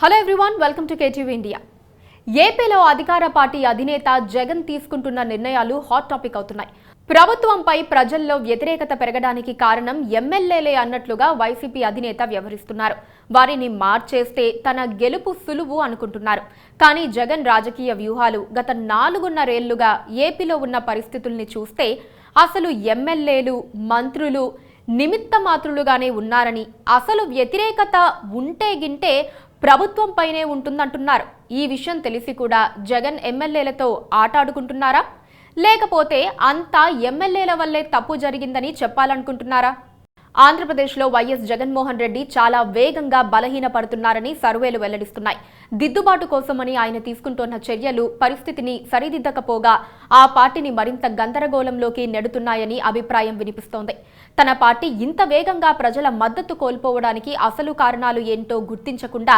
Hello everyone, welcome to KTV India. ఏపీలో అధికార party అధినేత జగన్ తీసుకుంటున్న నిర్ణయాలు హాట్ టాపిక్ అవుతున్నాయి. ప్రభుత్వంపై ప్రజల్లో వ్యతిరేకత పెరగడానికి కారణం ఎమ్మెల్యేలే అన్నట్లుగా వైసీపీ అధినేత వ్యవహరిస్తున్నారు. వారిని మార్చేస్తే తన గెలుపు సులువు అనుకుంటున్నారు. కానీ జగన్ రాజకీయ వ్యూహాలు గత 4.5 ఏళ్లుగా ఏపీలో ఉన్న పరిస్థితుల్ని చూస్తే అసలు ఎమ్మెల్యేలు, మంత్రులు నిమిత్త మాత్రులుగానే ఉన్నారని, అసలు వ్యతిరేకత ఉంటే గింటే ప్రభుత్వంపైనే ఉంటుందంటున్నారు. ఈ విషయం తెలిసి కూడా జగన్ ఎమ్మెల్యేలతో ఆటాడుకుంటున్నారా, లేకపోతే అంతా ఎమ్మెల్యేల వల్లే తప్పు జరిగిందని చెప్పాలనుకుంటున్నారా? ఆంధ్రప్రదేశ్లో వైఎస్ జగన్మోహన్ రెడ్డి చాలా వేగంగా బలహీనపడుతున్నారని సర్వేలు వెల్లడిస్తున్నాయి. దిద్దుబాటు కోసమని ఆయన తీసుకుంటున్న చర్యలు పరిస్థితిని సరిదిద్దకపోగా ఆ పార్టీని మరింత గందరగోళంలోకి నెడుతున్నాయని అభిప్రాయం వినిపిస్తోంది. తన పార్టీ ఇంత వేగంగా ప్రజల మద్దతు కోల్పోవడానికి అసలు కారణాలు ఏంటో గుర్తించకుండా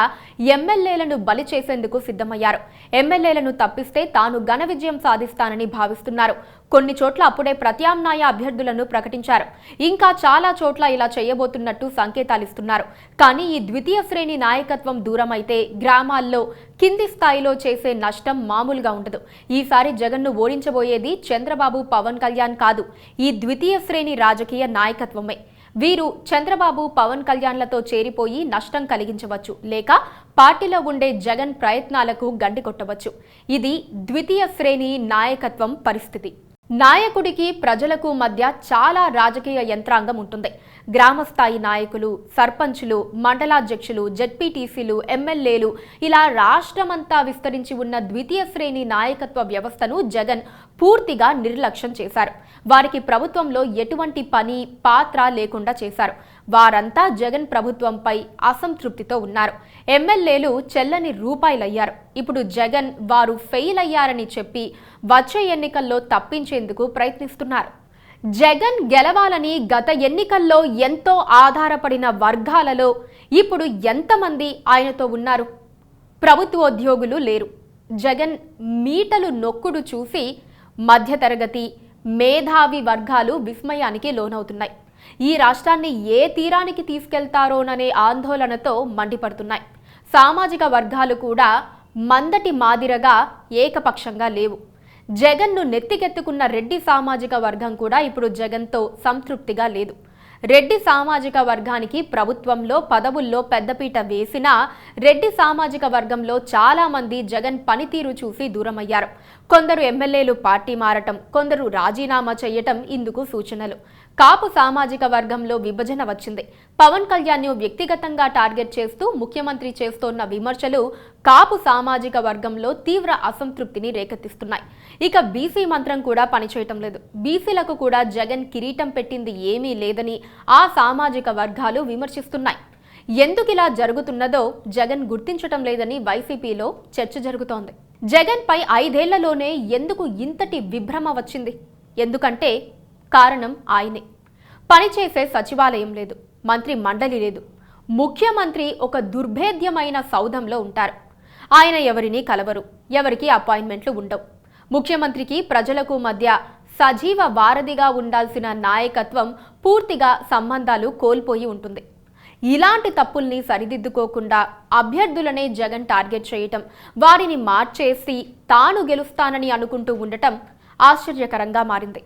ఎమ్మెల్యేలను బలి చేసేందుకు సిద్ధమయ్యారు. ఎమ్మెల్యేలను తప్పిస్తే తాను ఘన విజయం సాధిస్తానని భావిస్తున్నారు. కొన్ని చోట్ల అప్పుడే ప్రత్యామ్నాయ అభ్యర్థులను ప్రకటించారు. ఇంకా చాలా చోట్ల ఇలా చేయబోతున్నట్టు సంకేతాలిస్తున్నారు. కానీ ఈ ద్వితీయ శ్రేణి నాయకత్వం దూరమైతే గ్రామాల్లో కింది స్థాయిలో చేసే నష్టం మామూలుగా ఉండదు. ఈసారి జగన్ను ఓడించబోయేది చంద్రబాబు, పవన్ కళ్యాణ్ కాదు, ఈ ద్వితీయ శ్రేణి రాజకీయ నాయకత్వమే. వీరు చంద్రబాబు, పవన్ కళ్యాణ్లతో చేరిపోయి నష్టం కలిగించవచ్చు, లేక పార్టీలో ఉండే జగన్ ప్రయత్నాలకు గండి కొట్టవచ్చు. ఇది ద్వితీయ శ్రేణి నాయకత్వం పరిస్థితి. నాయకుడికి ప్రజలకు మధ్య చాలా రాజకీయ యంత్రాంగం ఉంటుంది. గ్రామస్థాయి నాయకులు, సర్పంచులు, మండలాధ్యక్షులు, జెడ్పీటీసీలు, ఎమ్మెల్యేలు, ఇలా రాష్ట్రమంతా విస్తరించి ఉన్న ద్వితీయ శ్రేణి నాయకత్వ వ్యవస్థను జగన్ పూర్తిగా నిర్లక్ష్యం చేశారు. వారికి ప్రభుత్వంలో ఎటువంటి పని, పాత్ర లేకుండా చేశారు. వారంతా జగన్ ప్రభుత్వంపై అసంతృప్తితో ఉన్నారు. ఎమ్మెల్యేలు చెల్లని రూపాయలయ్యారు. ఇప్పుడు జగన్ వారు ఫెయిల్ అయ్యారని చెప్పి వచ్చే ఎన్నికల్లో తప్పించేందుకు ప్రయత్నిస్తున్నారు. జగన్ గెలవాలని గత ఎన్నికల్లో ఎంతో ఆధారపడిన వర్గాలలో ఇప్పుడు ఎంతమంది ఆయనతో ఉన్నారు? ప్రభుత్వోద్యోగులు లేరు. జగన్ మీటలు నొక్కుడు చూసి మధ్యతరగతి, మేధావి వర్గాలు విస్మయానికి లోనవుతున్నాయి. ఈ రాష్ట్రాన్ని ఏ తీరానికి తీసుకెళ్తారోననే ఆందోళనతో మండిపడుతున్నాయి. సామాజిక వర్గాలు కూడా మందటి మాదిరగా ఏకపక్షంగా లేవు. జగన్ను నెత్తికెత్తుకున్న రెడ్డి సామాజిక వర్గం కూడా ఇప్పుడు జగన్తో సంతృప్తిగా లేదు. రెడ్డి సామాజిక వర్గానికి ప్రభుత్వంలో పదవుల్లో పెద్దపీట వేసినా రెడ్డి సామాజిక వర్గంలో చాలా మంది జగన్ పనితీరు చూసి దూరమయ్యారు. కొందరు ఎమ్మెల్యేలు పార్టీ మారటం, కొందరు రాజీనామా చేయటం ఇందుకు సూచనలు. కాపు సామాజిక వర్గంలో విభజన వచ్చింది. పవన్ కళ్యాణ్ ను వ్యక్తిగతంగా టార్గెట్ చేస్తూ ముఖ్యమంత్రి చేస్తోన్న విమర్శలు కాపు సామాజిక వర్గంలో తీవ్ర అసంతృప్తిని రేకెత్తిస్తున్నాయి. ఇక బీసీ మంత్రం కూడా పనిచేయటం లేదు. బీసీలకు కూడా జగన్ కిరీటం పెట్టింది ఏమీ లేదని ఆ సామాజిక వర్గాలు విమర్శిస్తున్నాయి. ఎందుకిలా జరుగుతున్నదో జగన్ గుర్తించటం లేదని వైసీపీలో చర్చ జరుగుతోంది. జగన్ పై 5 ఏళ్లలోనే ఎందుకు ఇంతటి విభ్రమ వచ్చింది? ఎందుకంటే కారణం ఆయనే. పనిచేసే సచివాలయం లేదు, మంత్రి మండలి లేదు. ముఖ్యమంత్రి ఒక దుర్భేద్యమైన సౌధంలో ఉంటారు. ఆయన ఎవరిని కలవరు, ఎవరికి అపాయింట్మెంట్లు ఉండవు. ముఖ్యమంత్రికి ప్రజలకు మధ్య సజీవ వారధిగా ఉండాల్సిన నాయకత్వం పూర్తిగా సంబంధాలు కోల్పోయి ఉంటుంది. ఇలాంటి తప్పుల్ని సరిదిద్దుకోకుండా అభ్యర్థులనే జగన్ టార్గెట్ చేయటం, వారిని మార్చేసి తాను గెలుస్తానని అనుకుంటూ ఉండటం ఆశ్చర్యకరంగా మారింది.